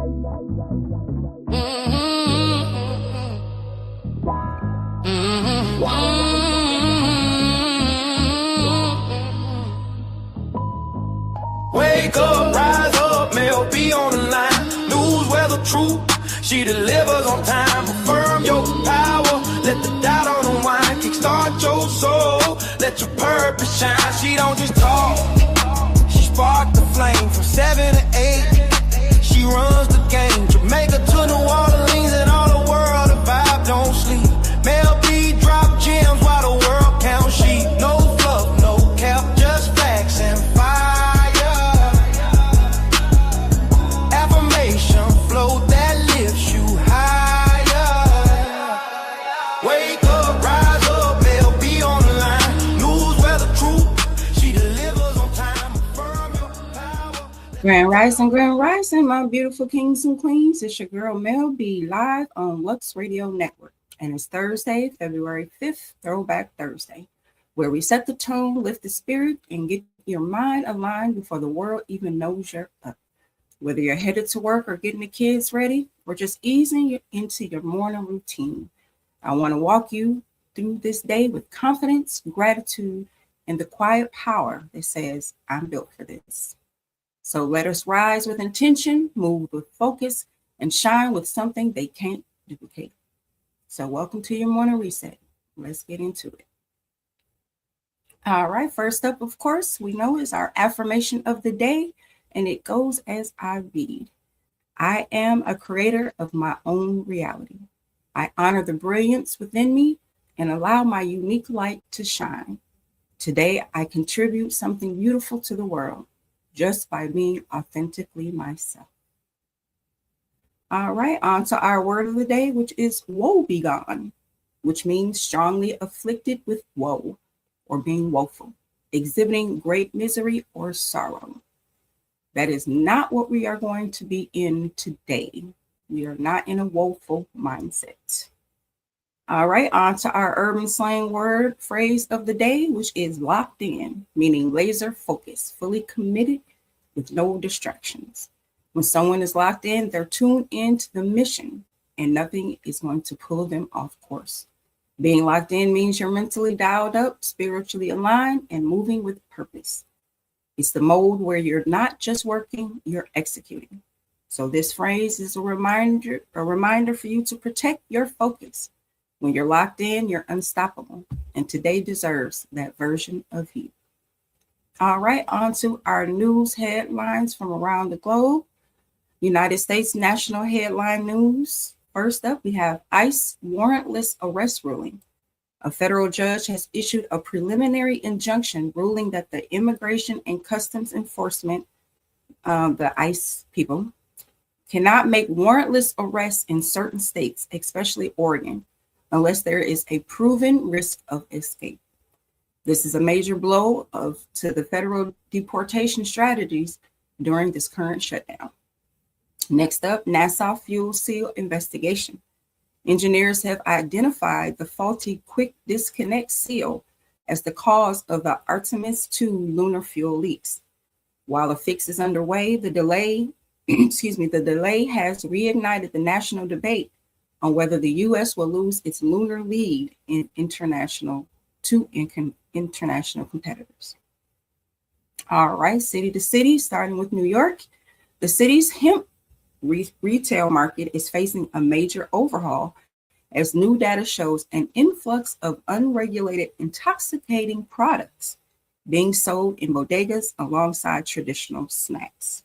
Wake up, rise up, Mell, be on the line. News, weather, truth, she delivers on time. Affirm your power, let the doubt unwind. Kickstart your soul, let your purpose shine. She don't just talk, she sparked the flame from 7 to 8. She runs the game, Jamaica to New Orleans and all the world. The vibe don't sleep. Mell B drop gems while the world counts sheep. No fluff, no cap, just facts and fire. Affirmation flow that lifts you higher. Wake up, rise up, Mell B on the line. News, weather, truth, she delivers on time. Affirm your power. Grand Rising, my beautiful kings and queens. It's your girl Mell B live on Lux Radio Network. And it's Thursday, February 5th, Throwback Thursday, where we set the tone, lift the spirit, and get your mind aligned before the world even knows you're up. Whether you're headed to work or getting the kids ready, or just easing you into your morning routine, I want to walk you through this day with confidence, gratitude, and the quiet power that says, I'm built for this. So let us rise with intention, move with focus, and shine with something they can't duplicate. So welcome to your morning reset. Let's get into it. All right, first up, of course, we know is our affirmation of the day, and it goes as I read. I am a creator of my own reality. I honor the brilliance within me and allow my unique light to shine. Today, I contribute something beautiful to the world just by being authentically myself. All right, on to our word of the day, which is woe begone, which means strongly afflicted with woe or being woeful, exhibiting great misery or sorrow. That is not what we are going to be in today. We are not in a woeful mindset. All right, on to our urban slang word phrase of the day, which is locked in, meaning laser focused, fully committed with no distractions. When someone is locked in, they're tuned into the mission and nothing is going to pull them off course. Being locked in means you're mentally dialed up, spiritually aligned, and moving with purpose. It's the mode where you're not just working, you're executing. So this phrase is a reminder for you to protect your focus. When you're locked in, you're unstoppable. And today deserves that version of you. All right, on to our news headlines from around the globe. United States national headline news. First up, we have ICE warrantless arrest ruling. A federal judge has issued a preliminary injunction ruling that the Immigration and Customs Enforcement, the ICE people, cannot make warrantless arrests in certain states, especially Oregon, unless there is a proven risk of escape. This is a major blow to the federal deportation strategies during this current shutdown. Next up, NASA fuel seal investigation. Engineers have identified the faulty quick disconnect seal as the cause of the Artemis 2 lunar fuel leaks. While a fix is underway, the delay has reignited the national debate on whether the U.S. will lose its lunar lead in international competitors. All right, city to city, starting with New York. The city's hemp retail market is facing a major overhaul as new data shows an influx of unregulated intoxicating products being sold in bodegas alongside traditional snacks.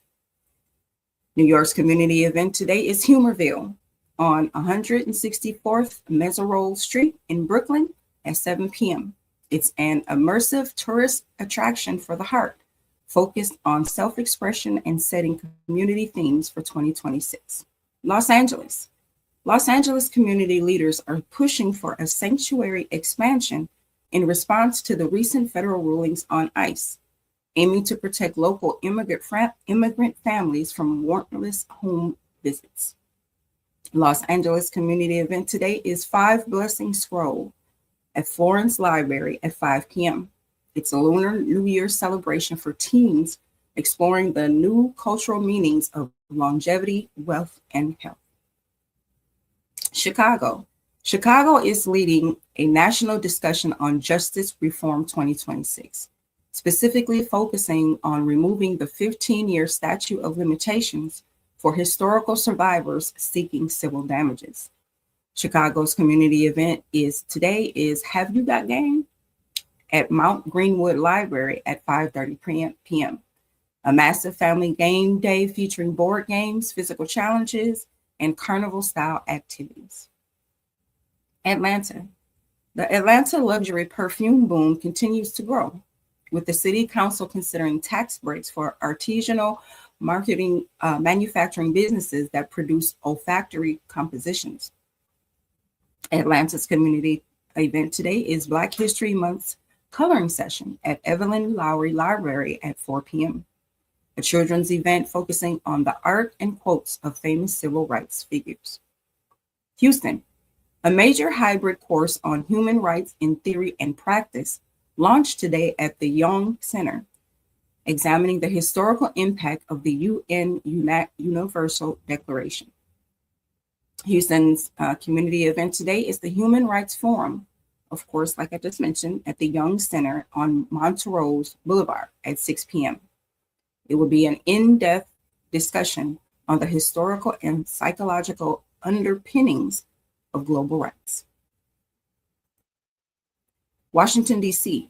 New York's community event today is Humorville on 164th Meserole Street in Brooklyn at 7 p.m. It's an immersive tourist attraction for the heart, focused on self-expression and setting community themes for 2026. Los Angeles. Los Angeles community leaders are pushing for a sanctuary expansion in response to the recent federal rulings on ICE, aiming to protect local immigrant families from warrantless home visits. Los Angeles community event today is 5 Blessing Scroll at Florence Library at 5 p.m. It's a Lunar New Year celebration for teens exploring the new cultural meanings of longevity, wealth, and health. Chicago. Chicago is leading a national discussion on Justice Reform 2026, specifically focusing on removing the 15-year statute of limitations for historical survivors seeking civil damages. Chicago's community event today is Have You Got Game? At Mount Greenwood Library at 5:30 p.m. A massive family game day featuring board games, physical challenges, and carnival-style activities. Atlanta. The Atlanta luxury perfume boom continues to grow, with the city council considering tax breaks for artisanal manufacturing businesses that produce olfactory compositions. Atlanta's community event today is Black History Month's coloring session at Evelyn Lowry Library at 4 p.m. A children's event focusing on the art and quotes of famous civil rights figures. Houston. A major hybrid course on human rights in theory and practice launched today at the Young Center, examining the historical impact of the UN Universal Declaration. Houston's community event today is the Human Rights Forum, of course, like I just mentioned, at the Young Center on Montrose Boulevard at 6 p.m. It will be an in-depth discussion on the historical and psychological underpinnings of global rights. Washington, D.C.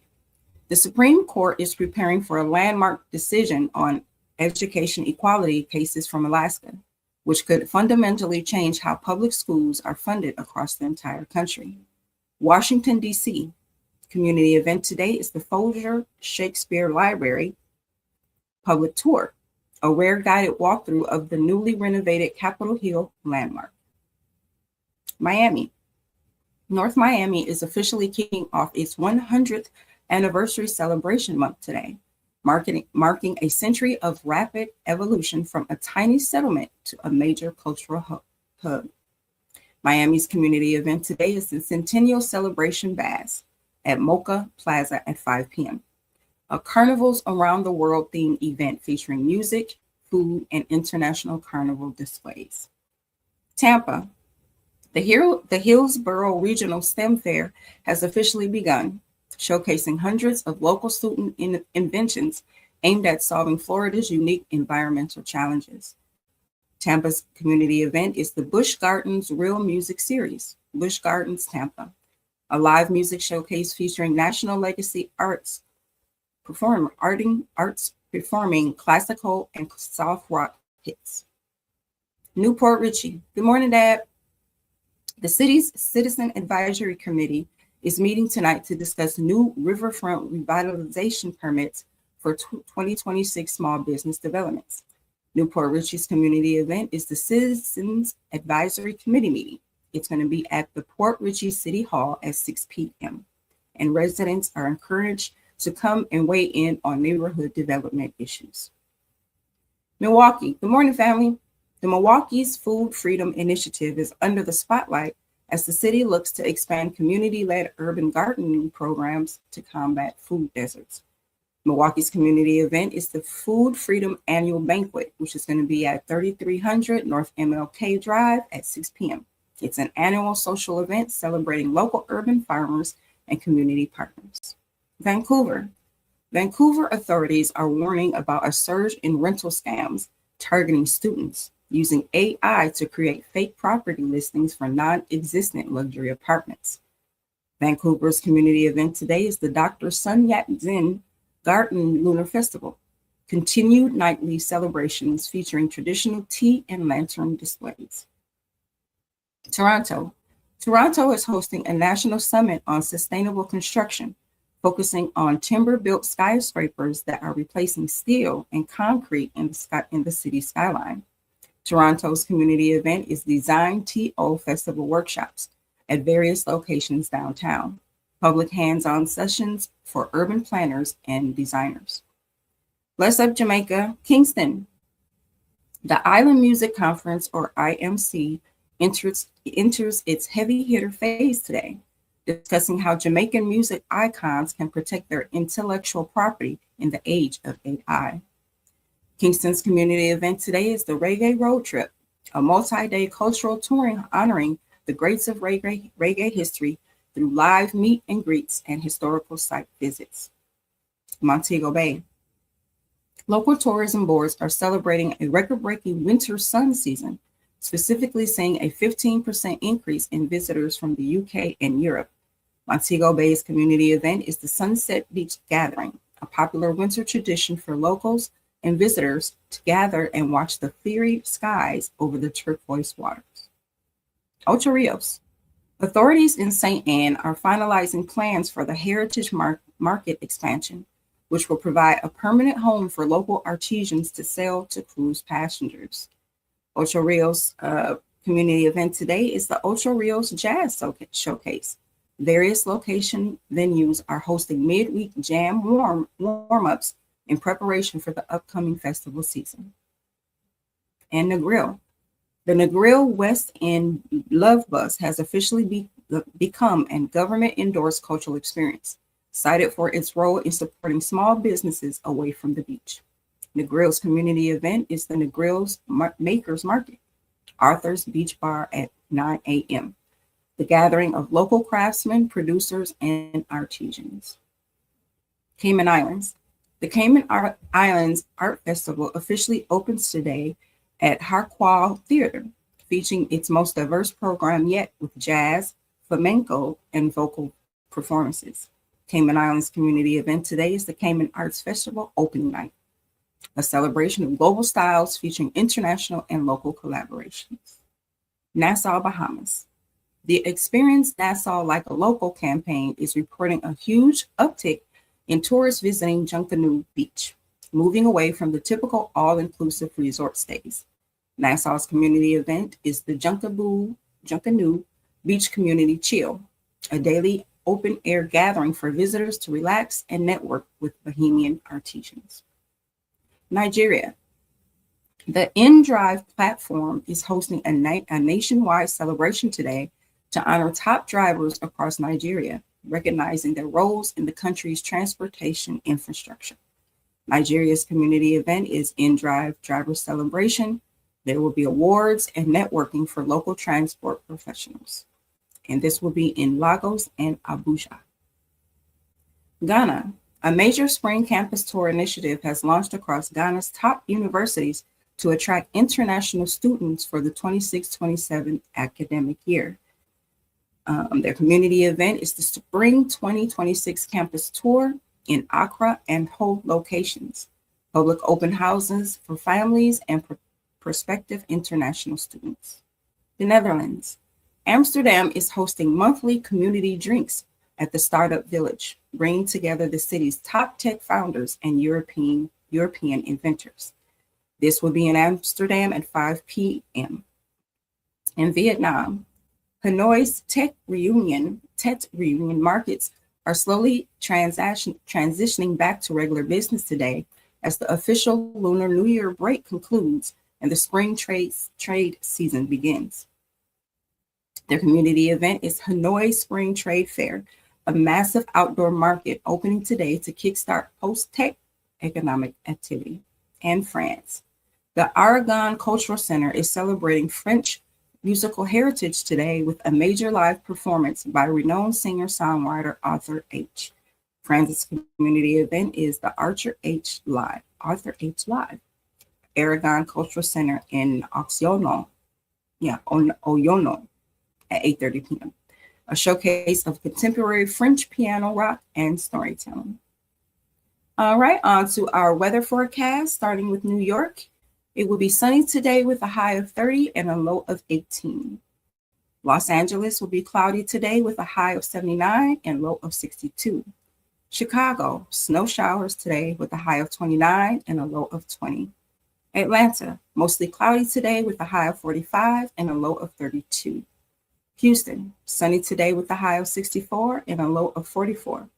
The Supreme Court is preparing for a landmark decision on education equality cases from Alaska, which could fundamentally change how public schools are funded across the entire country. Washington, D.C. Community event today is the Folger Shakespeare Library public tour, a rare guided walkthrough of the newly renovated Capitol Hill landmark. Miami. North Miami is officially kicking off its 100th anniversary celebration month today, marking a century of rapid evolution from a tiny settlement to a major cultural hub. Miami's community event today is the Centennial Celebration Bass at Mocha Plaza at 5 p.m., a Carnivals Around the World themed event featuring music, food, and international carnival displays. Tampa. The Hillsborough Regional STEM Fair has officially begun, showcasing hundreds of local student inventions aimed at solving Florida's unique environmental challenges. Tampa's community event is the Busch Gardens Real Music Series, Busch Gardens Tampa, a live music showcase featuring national legacy arts performing classical and soft rock hits. Newport Richey. Good morning, Dad. The city's Citizen Advisory Committee is meeting tonight to discuss new riverfront revitalization permits for 2026 small business developments. Newport Richey's community event is the Citizens Advisory Committee meeting. It's going to be at the Port Richey City Hall at 6 p.m. And residents are encouraged to come and weigh in on neighborhood development issues. Milwaukee. Good morning, family. The Milwaukee's Food Freedom Initiative is under the spotlight as the city looks to expand community-led urban gardening programs to combat food deserts. Milwaukee's community event is the Food Freedom Annual Banquet, which is going to be at 3300 North MLK Drive at 6 p.m. It's an annual social event celebrating local urban farmers and community partners. Vancouver. Vancouver authorities are warning about a surge in rental scams targeting students, using AI to create fake property listings for non-existent luxury apartments. Vancouver's community event today is the Dr. Sun Yat-sen Garden Lunar Festival, continued nightly celebrations featuring traditional tea and lantern displays. Toronto. Toronto is hosting a national summit on sustainable construction, focusing on timber-built skyscrapers that are replacing steel and concrete in the city skyline. Toronto's community event is Design TO Festival workshops at various locations downtown, public hands-on sessions for urban planners and designers. Bless up Jamaica, Kingston. The Island Music Conference, or IMC, enters its heavy hitter phase today, discussing how Jamaican music icons can protect their intellectual property in the age of AI. Kingston's community event today is the Reggae Road Trip, a multi-day cultural touring honoring the greats of reggae history through live meet and greets and historical site visits. Montego Bay. Local tourism boards are celebrating a record-breaking winter sun season, specifically seeing a 15% increase in visitors from the UK and Europe. Montego Bay's community event is the Sunset Beach Gathering, a popular winter tradition for locals and visitors to gather and watch the fiery skies over the turquoise waters. Ocho Rios. Authorities in St. Anne are finalizing plans for the Heritage Market expansion, which will provide a permanent home for local artisans to sell to cruise passengers. Ocho Rios community event today is the Ocho Rios Jazz Showcase. Various location venues are hosting midweek jam warm-ups in preparation for the upcoming festival season. And Negril. The Negril West End Love Bus has officially become a government-endorsed cultural experience, cited for its role in supporting small businesses away from the beach. Negril's community event is the Negril's Makers Market, Arthur's Beach Bar at 9 a.m., the gathering of local craftsmen, producers, and artisans. Cayman Islands. The Cayman Islands Art Festival officially opens today at Harquail Theater, featuring its most diverse program yet with jazz, flamenco, and vocal performances. Cayman Islands community event today is the Cayman Arts Festival Opening Night, a celebration of global styles featuring international and local collaborations. Nassau, Bahamas. The Experience Nassau Like a Local campaign is reporting a huge uptick in tourists visiting Junkanoo Beach, moving away from the typical all-inclusive resort stays. Nassau's community event is the Junkanoo Beach Community Chill, a daily open-air gathering for visitors to relax and network with Bahamian artisans. Nigeria. The InDrive platform is hosting a nationwide celebration today to honor top drivers across Nigeria, recognizing their roles in the country's transportation infrastructure. Nigeria's community event is InDrive Driver Celebration. There will be awards and networking for local transport professionals. And this will be in Lagos and Abuja. Ghana. A major spring campus tour initiative has launched across Ghana's top universities to attract international students for the 26-27 academic year. Their community event is the Spring 2026 Campus Tour in Accra and Ho locations, public open houses for families and prospective international students. The Netherlands. Amsterdam is hosting monthly community drinks at the Startup Village, bringing together the city's top tech founders and European inventors. This will be in Amsterdam at 5 p.m. In Vietnam, Hanoi's Tech Reunion markets are slowly transitioning back to regular business today as the official Lunar New Year break concludes and the spring trade season begins. Their community event is Hanoi Spring Trade Fair, a massive outdoor market opening today to kickstart post-tech economic activity. And France. The Aragon Cultural Center is celebrating French musical heritage today with a major live performance by renowned singer-songwriter Arthur H. France's community event is the Arthur H. Live, Aragon Cultural Center in Oyono at 8:30 p.m. A showcase of contemporary French piano, rock, and storytelling. All right, on to our weather forecast, starting with New York. It will be sunny today with a high of 30 and a low of 18. Los Angeles will be cloudy today with a high of 79 and low of 62. Chicago, snow showers today with a high of 29 and a low of 20. Atlanta, mostly cloudy today with a high of 45 and a low of 32. Houston, sunny today with a high of 64 and a low of 44.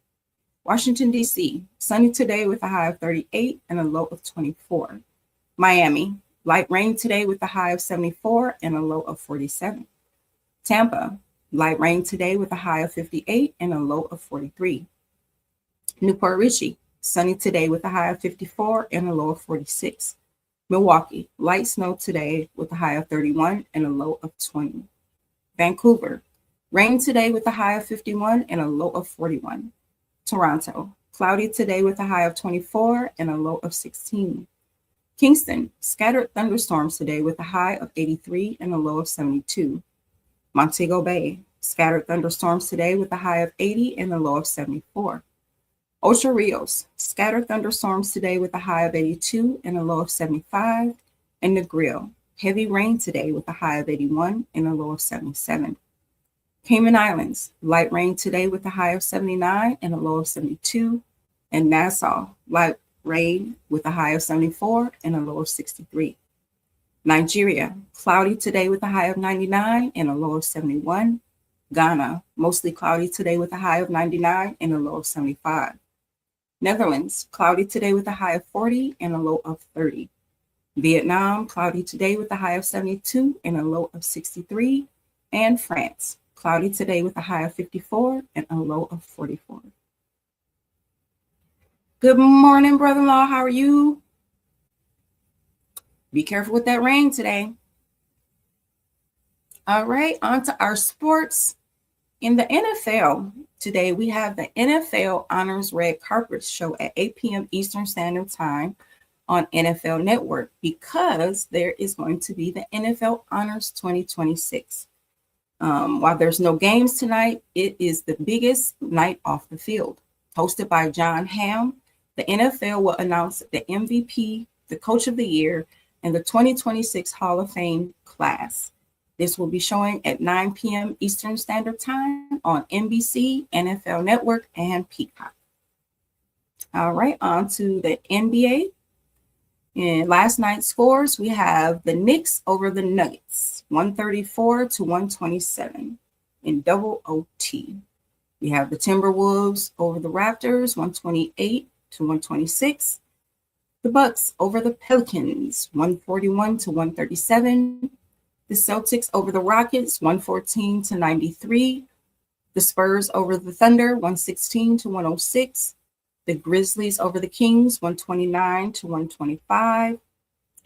Washington, D.C., sunny today with a high of 38 and a low of 24. Miami, light rain today with a high of 74 and a low of 47. Tampa, light rain today with a high of 58 and a low of 43. Newport Richey, sunny today with a high of 54 and a low of 46. Milwaukee, light snow today with a high of 31 and a low of 20. Vancouver, rain today with a high of 51 and a low of 41. Toronto, cloudy today with a high of 24 and a low of 16. Kingston, scattered thunderstorms today with a high of 83 and a low of 72. Montego Bay, scattered thunderstorms today with a high of 80 and a low of 74. Ocho Rios, scattered thunderstorms today with a high of 82 and a low of 75. And Negril, heavy rain today with a high of 81 and a low of 77. Cayman Islands, light rain today with a high of 79 and a low of 72. And Nassau, light rain with a high of 74 and a low of 63. Nigeria, cloudy today with a high of 99 and a low of 71. Ghana, mostly cloudy today with a high of 99 and a low of 75. Netherlands, cloudy today with a high of 40 and a low of 30. Vietnam, cloudy today with a high of 72 and a low of 63. And France, cloudy today with a high of 54 and a low of 44. Good morning, brother-in-law. How are you? Be careful with that rain today. All right, on to our sports. In the NFL, today we have the NFL Honors Red Carpet Show at 8 p.m. Eastern Standard Time on NFL Network because there is going to be the NFL Honors 2026. While there's no games tonight, it is the biggest night off the field. Hosted by John Hamm, the NFL will announce the MVP, the Coach of the Year, and the 2026 Hall of Fame class. This will be showing at 9 p.m. Eastern Standard Time on NBC, NFL Network, and Peacock. All right, on to the NBA. In last night's scores, we have the Knicks over the Nuggets, 134 to 127 in double OT. We have the Timberwolves over the Raptors, 128 to 126. The Bucks over the Pelicans, 141 to 137. The Celtics over the Rockets, 114 to 93. The Spurs over the Thunder, 116 to 106. The Grizzlies over the Kings, 129 to 125.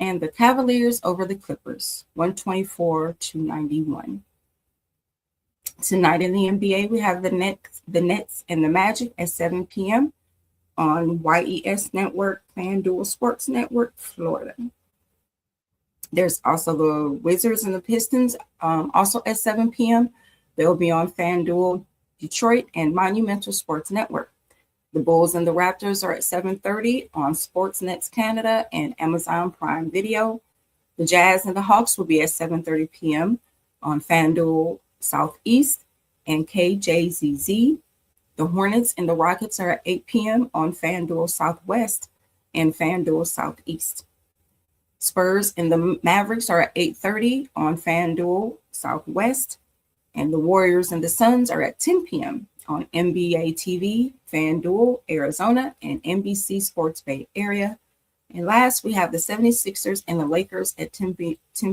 And the Cavaliers over the Clippers, 124 to 91. Tonight in the NBA, we have the Nets and the Magic at 7 p.m. on YES Network, FanDuel Sports Network, Florida. There's also the Wizards and the Pistons, also at 7 p.m. They'll be on FanDuel Detroit and Monumental Sports Network. The Bulls and the Raptors are at 7:30 on Sportsnet Canada and Amazon Prime Video. The Jazz and the Hawks will be at 7:30 p.m. on FanDuel Southeast and KJZZ. The Hornets and the Rockets are at 8 p.m. on FanDuel Southwest and FanDuel Southeast. Spurs and the Mavericks are at 8:30 on FanDuel Southwest, and the Warriors and the Suns are at 10 p.m. on NBA TV, FanDuel Arizona, and NBC Sports Bay Area. And last, we have the 76ers and the Lakers at 10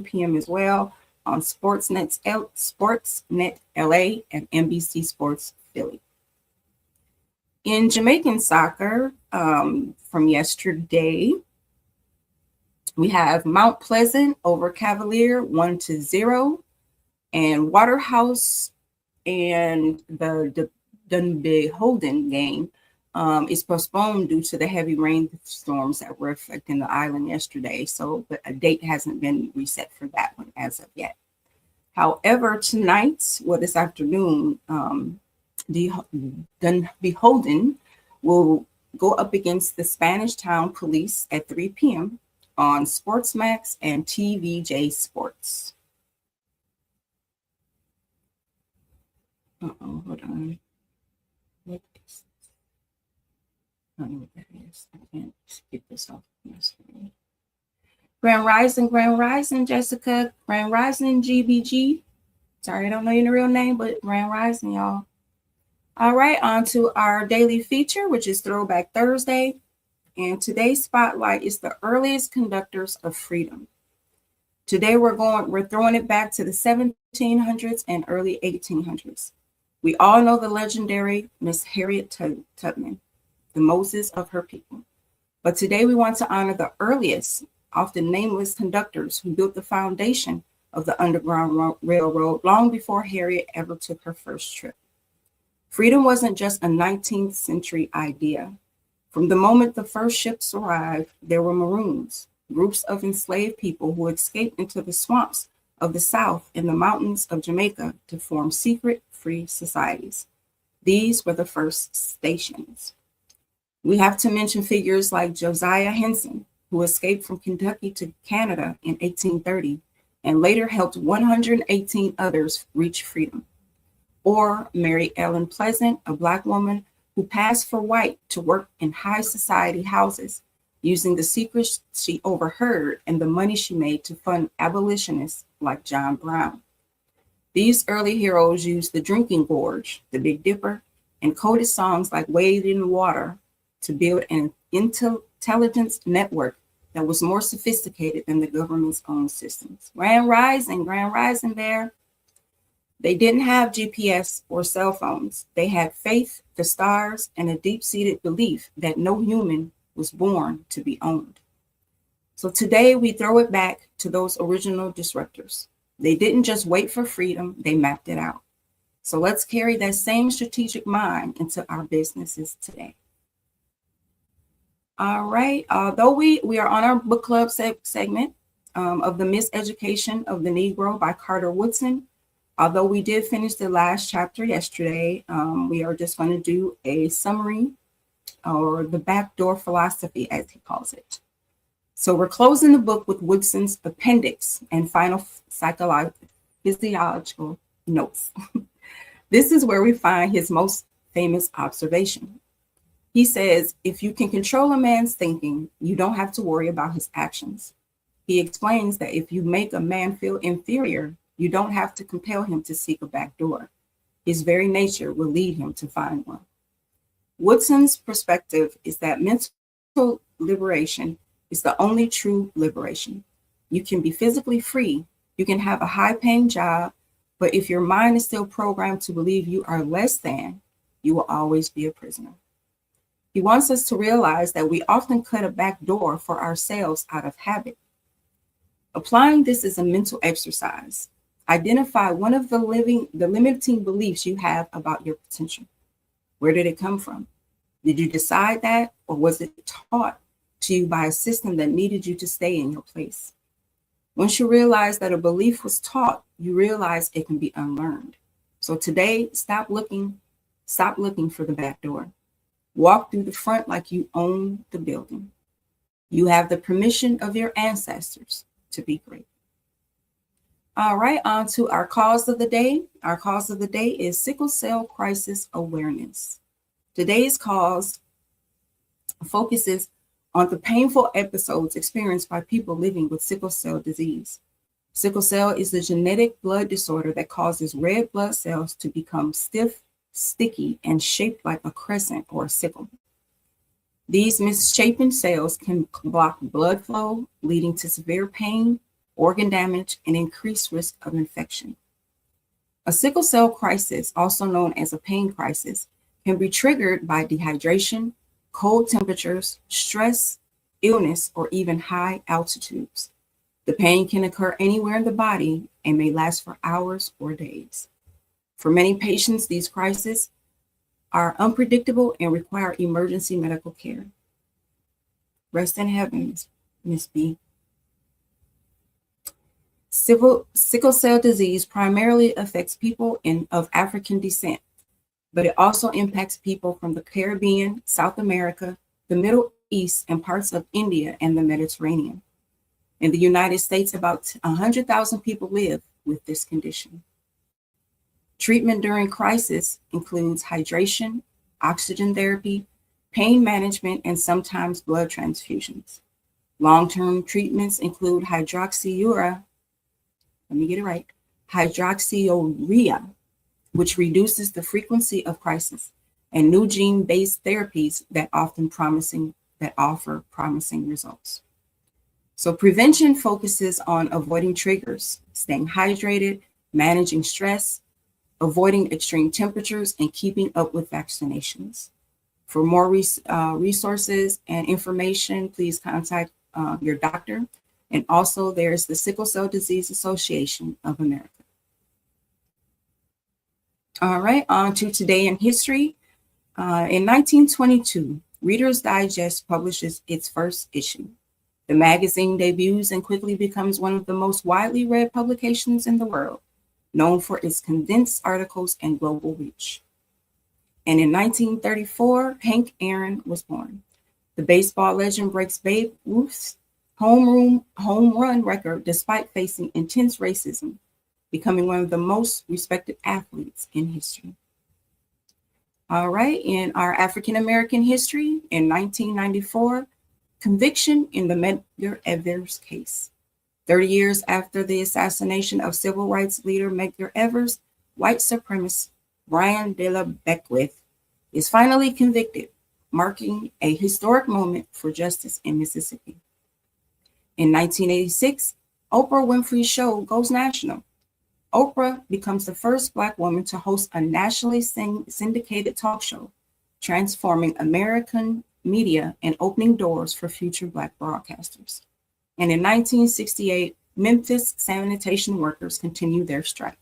p.m. as well on Sportsnet LA and NBC Sports Philly. In Jamaican soccer, from yesterday, we have Mount Pleasant over Cavalier 1-0, and Waterhouse and the Dunby Holden game is postponed due to the heavy rainstorms that were affecting the island yesterday. So a date hasn't been reset for that one as of yet. However, tonight, this afternoon, the Dunby Holden will go up against the Spanish Town Police at 3 p.m. on Sportsmax and TVJ Sports. Hold on. I don't know what that is. I can't get this off my screen. Grand Rising, Jessica. Grand Rising, GBG. Sorry, I don't know your real name, but Grand Rising, y'all. All right, on to our daily feature, which is Throwback Thursday. And today's spotlight is the earliest conductors of freedom. Today we're throwing it back to the 1700s and early 1800s. We all know the legendary Miss Harriet Tubman, the Moses of her people. But today we want to honor the earliest often nameless conductors who built the foundation of the Underground Railroad long before Harriet ever took her first trip. Freedom wasn't just a 19th century idea. From the moment the first ships arrived, there were Maroons, groups of enslaved people who escaped into the swamps of the South and the mountains of Jamaica to form secret free societies. These were the first stations. We have to mention figures like Josiah Henson, who escaped from Kentucky to Canada in 1830 and later helped 118 others reach freedom. Or Mary Ellen Pleasant, a Black woman who passed for white to work in high society houses, using the secrets she overheard and the money she made to fund abolitionists like John Brown. These early heroes used the drinking gorge, the Big Dipper, and coded songs like Wade in the Water to build an intelligence network that was more sophisticated than the government's own systems. Grand Rising there. They didn't have GPS or cell phones. They had faith, the stars, and a deep-seated belief that no human was born to be owned. So today we throw it back to those original disruptors. They didn't just wait for freedom, they mapped it out. So let's carry that same strategic mind into our businesses today. All right, although we are on our book club segment of The Miseducation of the Negro by Carter Woodson. Although we did finish the last chapter yesterday, we are just going to do a summary or the backdoor philosophy, as he calls it. So we're closing the book with Woodson's appendix and final physiological notes. This is where we find his most famous observation. He says, if you can control a man's thinking, you don't have to worry about his actions. He explains that if you make a man feel inferior, you don't have to compel him to seek a back door. His very nature will lead him to find one. Woodson's perspective is that mental liberation is the only true liberation. You can be physically free, you can have a high-paying job, but if your mind is still programmed to believe you are less than, you will always be a prisoner. He wants us to realize that we often cut a back door for ourselves out of habit. Applying this is a mental exercise. Identify one of the limiting beliefs you have about your potential. Where did it come from? Did you decide that, or was it taught to you by a system that needed you to stay in your place? Once you realize that a belief was taught, you realize it can be unlearned. So today, stop looking for the back door. Walk through the front like you own the building. You have the permission of your ancestors to be great. All right, on to our cause of the day. Our cause of the day is sickle cell crisis awareness. Today's cause focuses on the painful episodes experienced by people living with sickle cell disease. Sickle cell is a genetic blood disorder that causes red blood cells to become stiff, sticky, and shaped like a crescent or a sickle. These misshapen cells can block blood flow, leading to severe pain, organ damage, and increased risk of infection. A sickle cell crisis, also known as a pain crisis, can be triggered by dehydration, cold temperatures, stress, illness, or even high altitudes. The pain can occur anywhere in the body and may last for hours or days. For many patients, these crises are unpredictable and require emergency medical care. Rest in heaven, Miss B. Sickle cell disease primarily affects people of African descent, but it also impacts people from the Caribbean, South America, the Middle East, and parts of India and the Mediterranean. In the United States, about 100,000 people live with this condition. Treatment during crisis includes hydration, oxygen therapy, pain management, and sometimes blood transfusions. Long-term treatments include hydroxyurea, which reduces the frequency of crisis, and new gene-based therapies that offer promising results. So prevention focuses on avoiding triggers, staying hydrated, managing stress, avoiding extreme temperatures, and keeping up with vaccinations. For more resources and information, please contact your doctor. And also there's the Sickle Cell Disease Association of America. All right, on to today in history. In 1922, Reader's Digest publishes its first issue. The magazine debuts and quickly becomes one of the most widely read publications in the world, known for its condensed articles and global reach. And in 1934, Hank Aaron was born. The baseball legend breaks Babe Ruth's home run record despite facing intense racism, becoming one of the most respected athletes in history. All right, in our African American history, in 1994, conviction in the Medgar Evers case. 30 years after the assassination of civil rights leader Medgar Evers, white supremacist Brian De La Beckwith is finally convicted, marking a historic moment for justice in Mississippi. In 1986, Oprah Winfrey's show goes national. Oprah becomes the first Black woman to host a nationally syndicated talk show, transforming American media and opening doors for future Black broadcasters. And in 1968, Memphis sanitation workers continued their strike.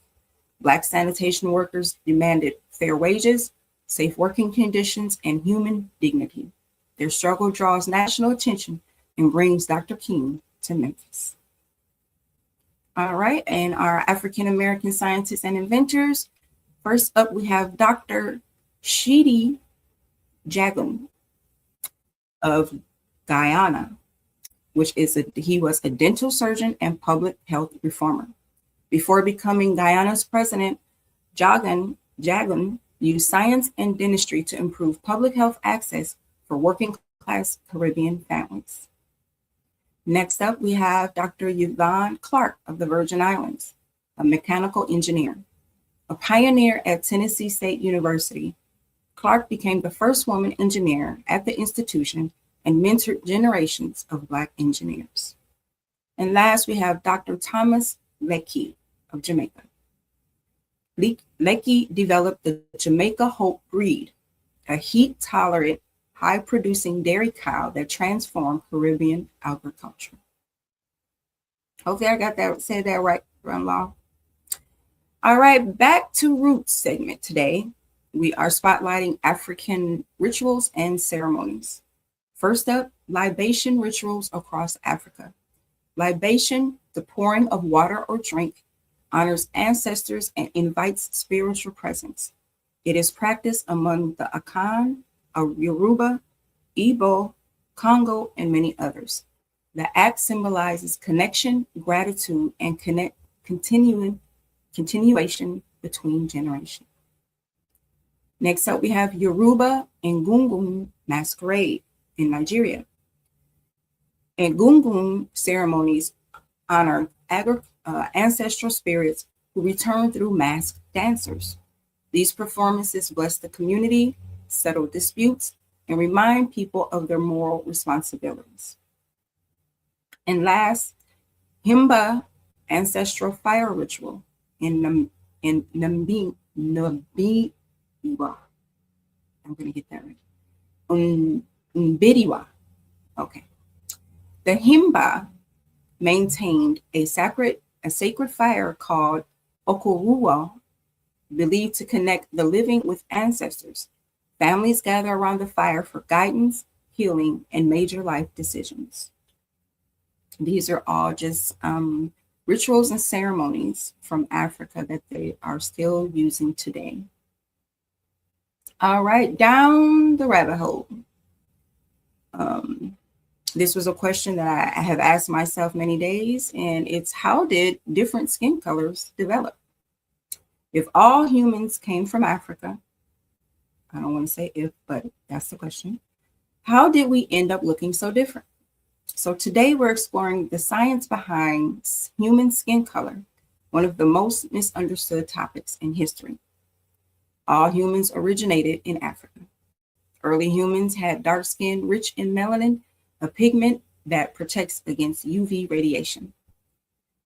Black sanitation workers demanded fair wages, safe working conditions, and human dignity. Their struggle draws national attention and brings Dr. King to Memphis. All right, and our African American scientists and inventors. First up, we have Dr. J.A.B of Guyana, he was a dental surgeon and public health reformer. Before becoming Guyana's president, Jagan used science and dentistry to improve public health access for working class Caribbean families. Next up, we have Dr. Yvonne Clark of the Virgin Islands, a mechanical engineer. A pioneer at Tennessee State University, Clark became the first woman engineer at the institution and mentored generations of Black engineers. And last, we have Dr. Thomas Leckie of Jamaica. Leckie developed the Jamaica Hope breed, a heat-tolerant, high-producing dairy cow that transformed Caribbean agriculture. Hopefully I said that right, Grandma. All right, back to Roots segment today. We are spotlighting African rituals and ceremonies. First up, libation rituals across Africa. Libation, the pouring of water or drink, honors ancestors and invites spiritual presence. It is practiced among the Akan, Yoruba, Igbo, Congo, and many others. The act symbolizes connection, gratitude, and continuation between generations. Next up, we have Yoruba and Gungun masquerade in Nigeria. And Gungun ceremonies honor ancestral spirits who return through masked dancers. These performances bless the community, settle disputes, and remind people of their moral responsibilities. And last, Himba ancestral fire ritual in Nambiwa. I'm going to get that right. Mbediwa. Okay. The Himba maintained a sacred fire called Okoruwa, believed to connect the living with ancestors. Families gather around the fire for guidance, healing, and major life decisions. These are all just rituals and ceremonies from Africa that they are still using today. All right, down the rabbit hole. This was a question that I have asked myself many days, and it's how did different skin colors develop? If all humans came from Africa, I don't want to say if, but that's the question. How did we end up looking so different? So today we're exploring the science behind human skin color, one of the most misunderstood topics in history. All humans originated in Africa. Early humans had dark skin rich in melanin, a pigment that protects against UV radiation.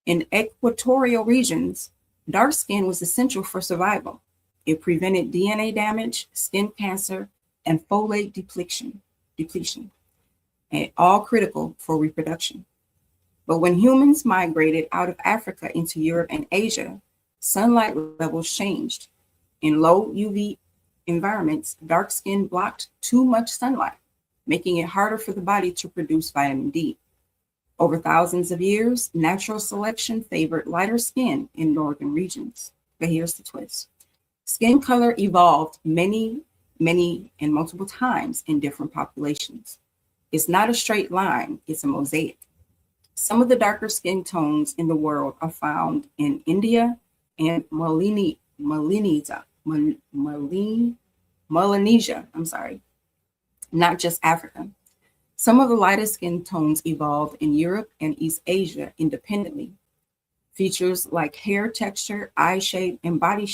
In equatorial regions, dark skin was essential for survival. It prevented DNA damage, skin cancer, and folate depletion, and all critical for reproduction. But when humans migrated out of Africa into Europe and Asia, sunlight levels changed. In low UV environments, dark skin blocked too much sunlight, making it harder for the body to produce vitamin D. Over thousands of years, natural selection favored lighter skin in northern regions. But here's the twist. Skin color evolved many, and multiple times in different populations. It's not a straight line, it's a mosaic. Some of the darker skin tones in the world are found in India and Melanesia, not just Africa. Some of the lightest skin tones evolved in Europe and East Asia independently. Features like hair texture, eye shape, and body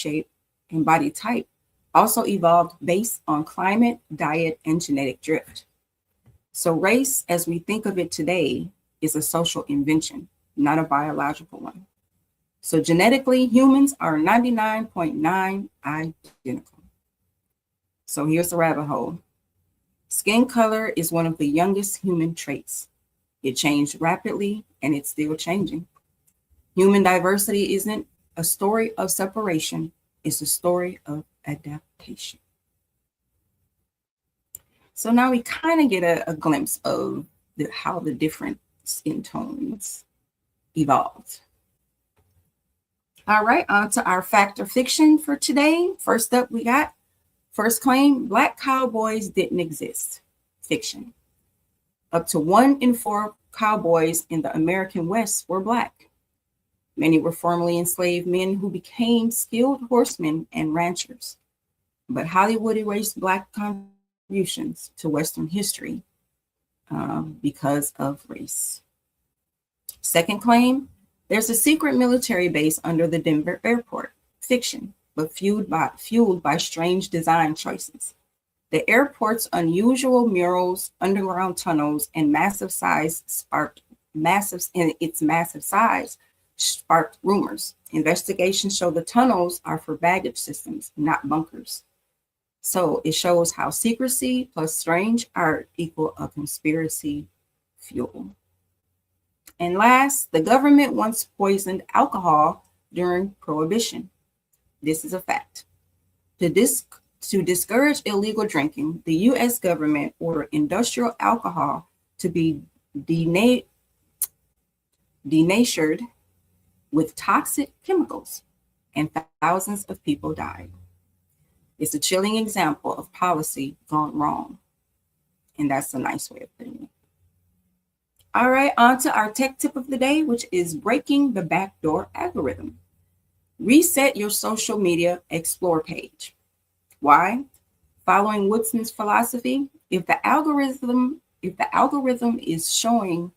type also evolved based on climate, diet, and genetic drift. So race, as we think of it today, is a social invention, not a biological one. So genetically, humans are 99.9 identical. So here's the rabbit hole. Skin color is one of the youngest human traits. It changed rapidly, and it's still changing. Human diversity isn't a story of separation, it's a story of adaptation. So now we kind of get a glimpse of how the different skin tones evolved. All right, on to our fact or fiction for today. First up, we got first claim, Black cowboys didn't exist. Fiction. Up to 1 in 4 cowboys in the American West were Black. Many were formerly enslaved men who became skilled horsemen and ranchers. But Hollywood erased Black contributions to Western history because of race. Second claim, there's a secret military base under the Denver airport. Fiction, but fueled by strange design choices. The airport's unusual murals, underground tunnels, and massive size sparked rumors. Investigations show the tunnels are for baggage systems, not bunkers. So it shows how secrecy plus strange art equal a conspiracy fuel. And last, the government once poisoned alcohol during Prohibition. This is a fact. To discourage illegal drinking, the U.S. government ordered industrial alcohol to be denatured with toxic chemicals, and thousands of people died. It's a chilling example of policy gone wrong, and that's a nice way of putting it. All right, on to our tech tip of the day, which is breaking the backdoor algorithm. Reset your social media explore page. Why? Following Woodsman's philosophy, if the algorithm is showing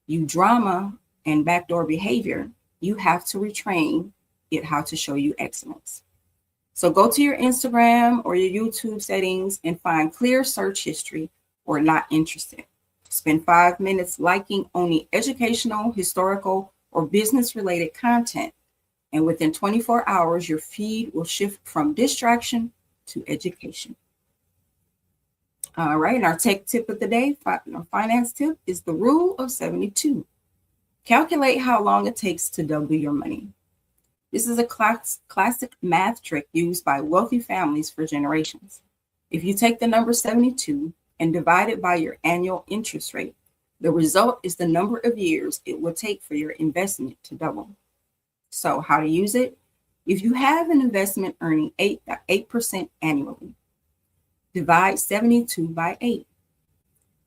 you drama and backdoor behavior, you have to retrain it how to show you excellence. So go to your Instagram or your YouTube settings and find clear search history or not interested. Spend 5 minutes liking only educational, historical, or business-related content. And within 24 hours, your feed will shift from distraction to education. All right, and our tech tip of the day, finance tip, is the rule of 72. Calculate how long it takes to double your money. This is a classic math trick used by wealthy families for generations. If you take the number 72 and divide it by your annual interest rate, the result is the number of years it will take for your investment to double. So how to use it? If you have an investment earning 8% annually, divide 72 by 8.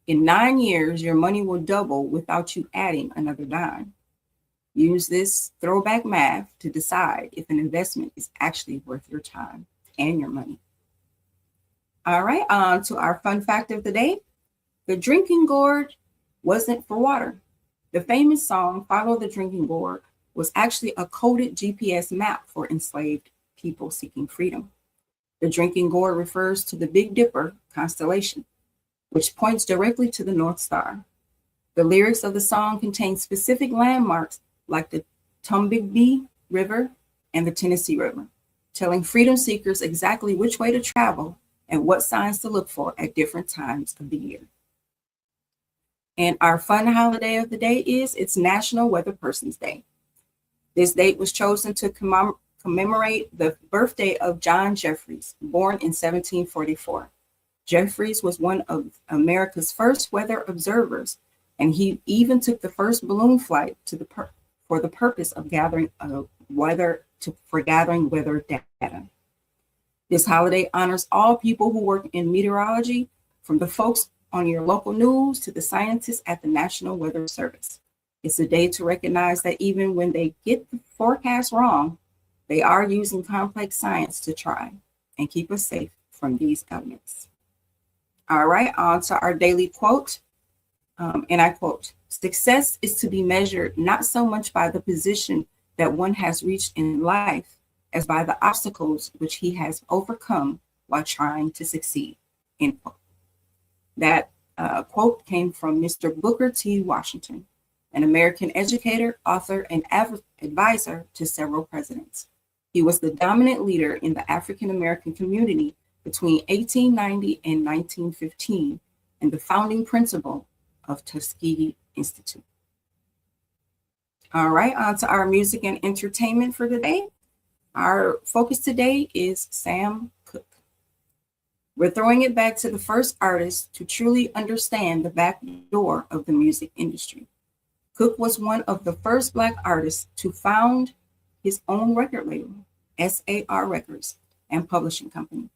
In 9 years, your money will double without you adding another dime. Use this throwback math to decide if an investment is actually worth your time and your money. All right, on to our fun fact of the day. The drinking gourd wasn't for water. The famous song, Follow the Drinking Gourd, was actually a coded GPS map for enslaved people seeking freedom. The drinking gourd refers to the Big Dipper constellation, which points directly to the North Star. The lyrics of the song contain specific landmarks like the Tombigbee River and the Tennessee River, telling freedom seekers exactly which way to travel and what signs to look for at different times of the year. And our fun holiday of the day is it's National Weather Person's Day. This date was chosen to commemorate the birthday of John Jeffries, born in 1744. Jeffries was one of America's first weather observers, and he even took the first balloon flight for the purpose of gathering weather data. This holiday honors all people who work in meteorology, from the folks on your local news to the scientists at the National Weather Service. It's a day to recognize that even when they get the forecast wrong, they are using complex science to try and keep us safe from these elements. All right, on to our daily quote. And I quote, "Success is to be measured not so much by the position that one has reached in life as by the obstacles which he has overcome while trying to succeed." End quote. That quote came from Mr. Booker T. Washington, an American educator, author, and advisor to several presidents. He was the dominant leader in the African American community between 1890 and 1915 and the founding principal of Tuskegee Institute. All right, on to our music and entertainment for today. Our focus today is Sam Cooke. We're throwing it back to the first artist to truly understand the back door of the music industry. Cooke was one of the first Black artists to found his own record label, SAR Records, and publishing company.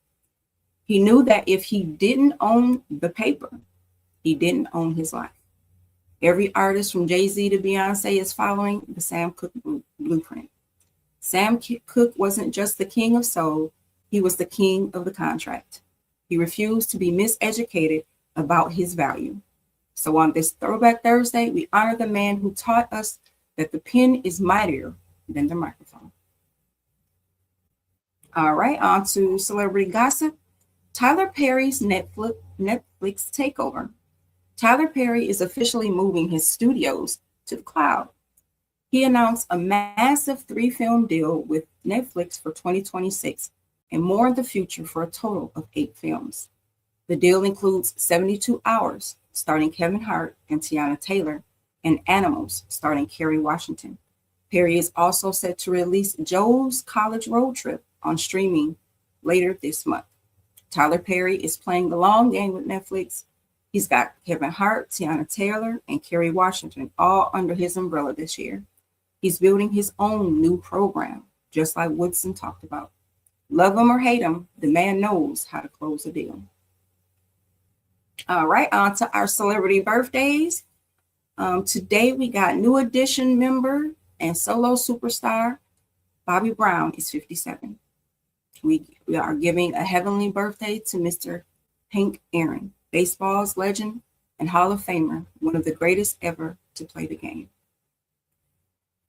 He knew that if he didn't own the paper, he didn't own his life. Every artist from Jay-Z to Beyonce is following the Sam Cooke blueprint. Sam Cooke wasn't just the king of soul, he was the king of the contract. He refused to be miseducated about his value. So on this Throwback Thursday, we honor the man who taught us that the pen is mightier than the microphone. All right, on to celebrity gossip. Tyler Perry's Netflix takeover. Tyler Perry is officially moving his studios to the cloud. He announced a massive 3-film deal with Netflix for 2026 and more in the future for a total of 8 films. The deal includes 72 Hours, starring Kevin Hart and Tiana Taylor, and Animals, starring Kerry Washington. Perry is also set to release Joe's College Road Trip on streaming later this month. Tyler Perry is playing the long game with Netflix. He's got Kevin Hart, Tiana Taylor, and Kerry Washington all under his umbrella this year. He's building his own new program, just like Woodson talked about. Love him or hate him, the man knows how to close a deal. All right, on to our celebrity birthdays. Today we got New Edition member and solo superstar Bobby Brown is 57. We are giving a heavenly birthday to Mr. Hank Aaron, baseball's legend and Hall of Famer, one of the greatest ever to play the game.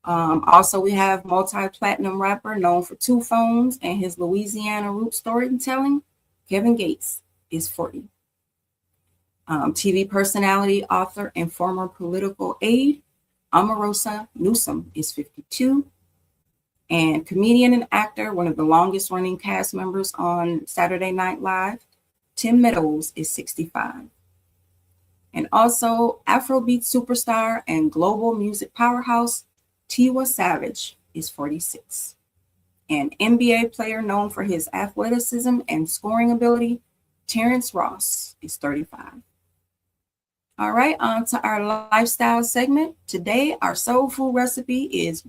Also, we have multi-platinum rapper known for 2 phones and his Louisiana root storytelling, Kevin Gates is 40. TV personality, author, and former political aide, Omarosa Newsom is 52. And comedian and actor, one of the longest running cast members on Saturday Night Live, Tim Meadows is 65. And also Afrobeat superstar and global music powerhouse, Tiwa Savage is 46. An NBA player known for his athleticism and scoring ability, Terrence Ross is 35. All right, on to our lifestyle segment. Today, our soul food recipe is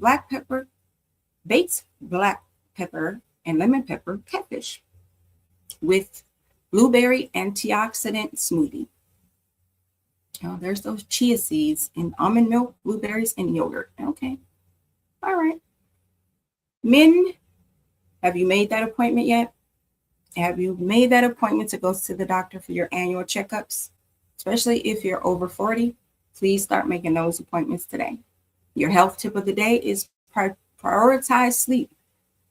baked black pepper and lemon pepper catfish with blueberry antioxidant smoothie. Oh, there's those chia seeds in almond milk, blueberries, and yogurt. Okay. All right. Men, have you made that appointment yet? Have you made that appointment to go to the doctor for your annual checkups? Especially if you're over 40, please start making those appointments today. Your health tip of the day is prioritize sleep.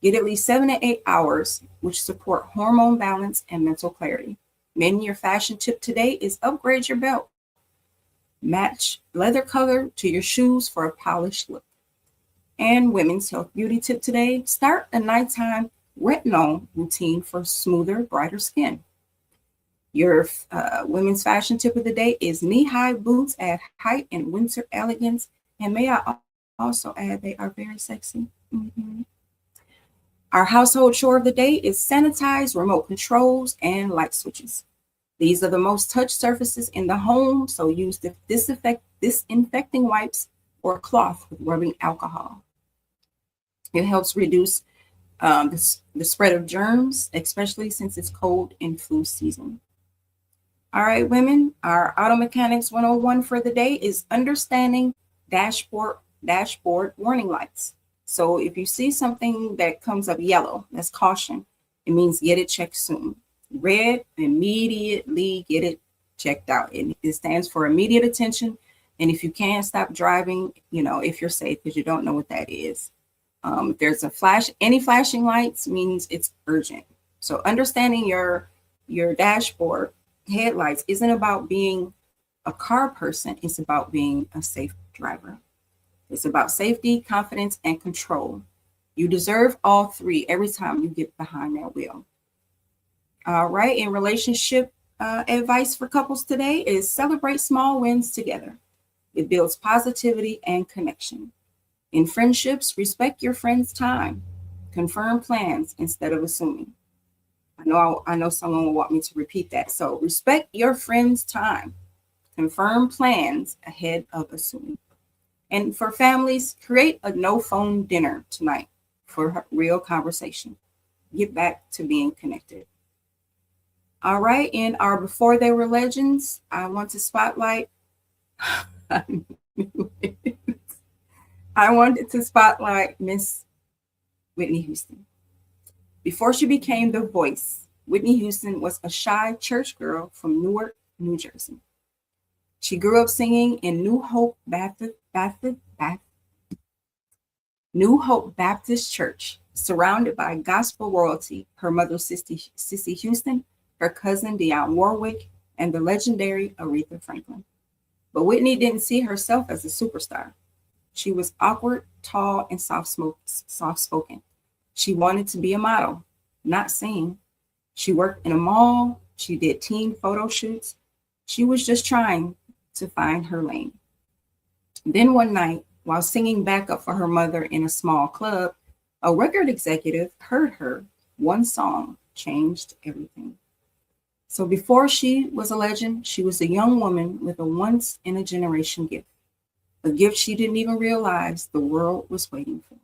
Get at least 7 to 8 hours, which support hormone balance and mental clarity. Men, your fashion tip today is upgrade your belt. Match leather color to your shoes for a polished look. And women's health beauty tip today, start a nighttime retinol routine for smoother, brighter skin. Your women's fashion tip of the day is knee-high boots add height and winter elegance. And may I also add, they are very sexy. Mm-hmm. Our household chore of the day is sanitize remote controls and light switches. These are the most touched surfaces in the home, so use disinfecting wipes or cloth with rubbing alcohol. It helps reduce the spread of germs, especially since it's cold and flu season. All right, women, our auto mechanics 101 for the day is understanding dashboard warning lights. So if you see something that comes up yellow, that's caution. It means get it checked soon. Red, immediately get it checked out. It stands for immediate attention. And if you can't stop driving, if you're safe, because you don't know what that is. If there's any flashing lights means it's urgent. So understanding your dashboard headlights isn't about being a car person. It's about being a safe driver. It's about safety, confidence, and control. You deserve all three every time you get behind that wheel. All right. In relationship advice for couples today is celebrate small wins together. It builds positivity and connection. In friendships, respect your friend's time. Confirm plans instead of assuming. I know someone will want me to repeat that. So respect your friend's time. Confirm plans ahead of assuming. And for families, create a no phone dinner tonight for real conversation. Get back to being connected. All right. In our Before They Were Legends, I want to spotlight. I wanted to spotlight Miss Whitney Houston. Before she became the voice, Whitney Houston was a shy church girl from Newark, New Jersey. She grew up singing in New Hope Baptist Church, surrounded by gospel royalty. Her mother, Sissy Houston, her cousin, Dionne Warwick, and the legendary Aretha Franklin. But Whitney didn't see herself as a superstar. She was awkward, tall, and soft-spoken. She wanted to be a model, not sing. She worked in a mall. She did teen photo shoots. She was just trying to find her lane. Then one night, while singing backup for her mother in a small club, a record executive heard her. One song changed everything. So before she was a legend, she was a young woman with a once-in-a-generation gift, a gift she didn't even realize the world was waiting for.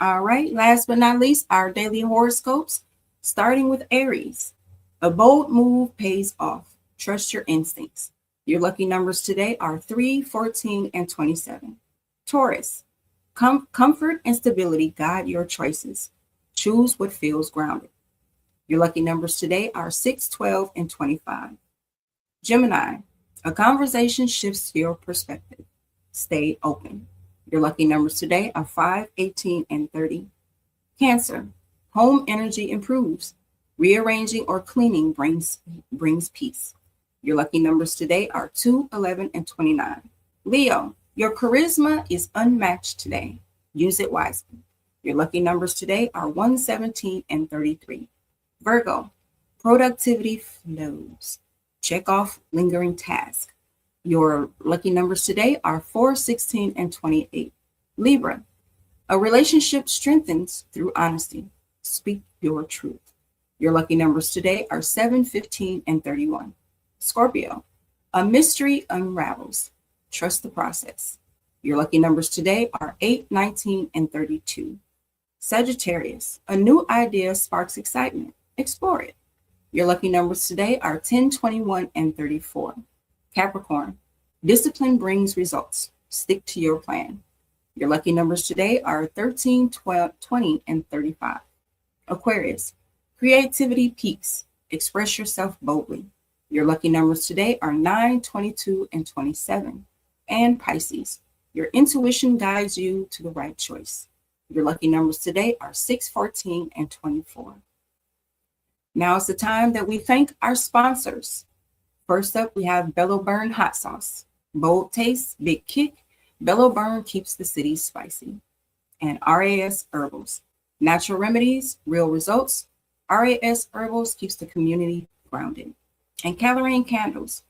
All right, last but not least, our daily horoscopes, starting with Aries. A bold move pays off. Trust your instincts. Your lucky numbers today are 3, 14, and 27. Taurus, comfort and stability guide your choices. Choose what feels grounded. Your lucky numbers today are 6, 12, and 25. Gemini, a conversation shifts your perspective. Stay open. Your lucky numbers today are 5, 18, and 30. Cancer, home energy improves. Rearranging or cleaning brings peace. Your lucky numbers today are 2, 11, and 29. Leo, your charisma is unmatched today. Use it wisely. Your lucky numbers today are 1, 17, and 33. Virgo, productivity flows. Check off lingering tasks. Your lucky numbers today are 4, 16, and 28. Libra, a relationship strengthens through honesty. Speak your truth. Your lucky numbers today are 7, 15, and 31. Scorpio, a mystery unravels. Trust the process. Your lucky numbers today are 8, 19, and 32. Sagittarius, a new idea sparks excitement. Explore it. Your lucky numbers today are 10, 21, and 34. Capricorn, discipline brings results. Stick to your plan. Your lucky numbers today are 13, 12, 20, and 35. Aquarius, creativity peaks. Express yourself boldly. Your lucky numbers today are 9, 22, and 27. And Pisces, your intuition guides you to the right choice. Your lucky numbers today are 6, 14, and 24. Now is the time that we thank our sponsors. First up, we have Bello Burn Hot Sauce. Bold taste, big kick. Bello Burn keeps the city spicy. And RAS Herbals. Natural remedies, real results. RAS Herbals keeps the community grounded. And Calorine Candles,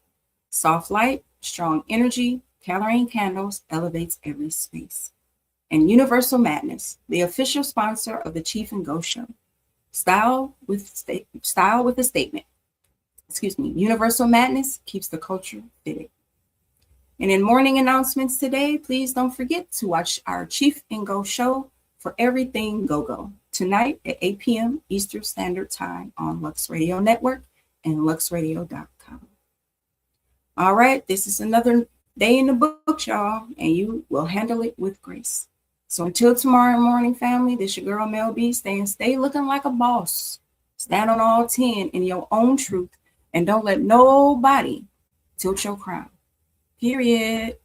soft light, strong energy. Calorine Candles elevates every space. And Universal Madness, the official sponsor of the Chief and Go Show. Style with a statement. Universal Madness keeps the culture fitted. And in morning announcements today, please don't forget to watch our Chief and Go show for everything go-go tonight at 8 p.m. Eastern Standard Time on Lux Radio Network and luxradio.com. All right, this is another day in the books, y'all, and you will handle it with grace. So until tomorrow morning, family, this your girl Mel B saying stay looking like a boss. Stand on all 10 in your own truth and don't let nobody tilt your crown. Period.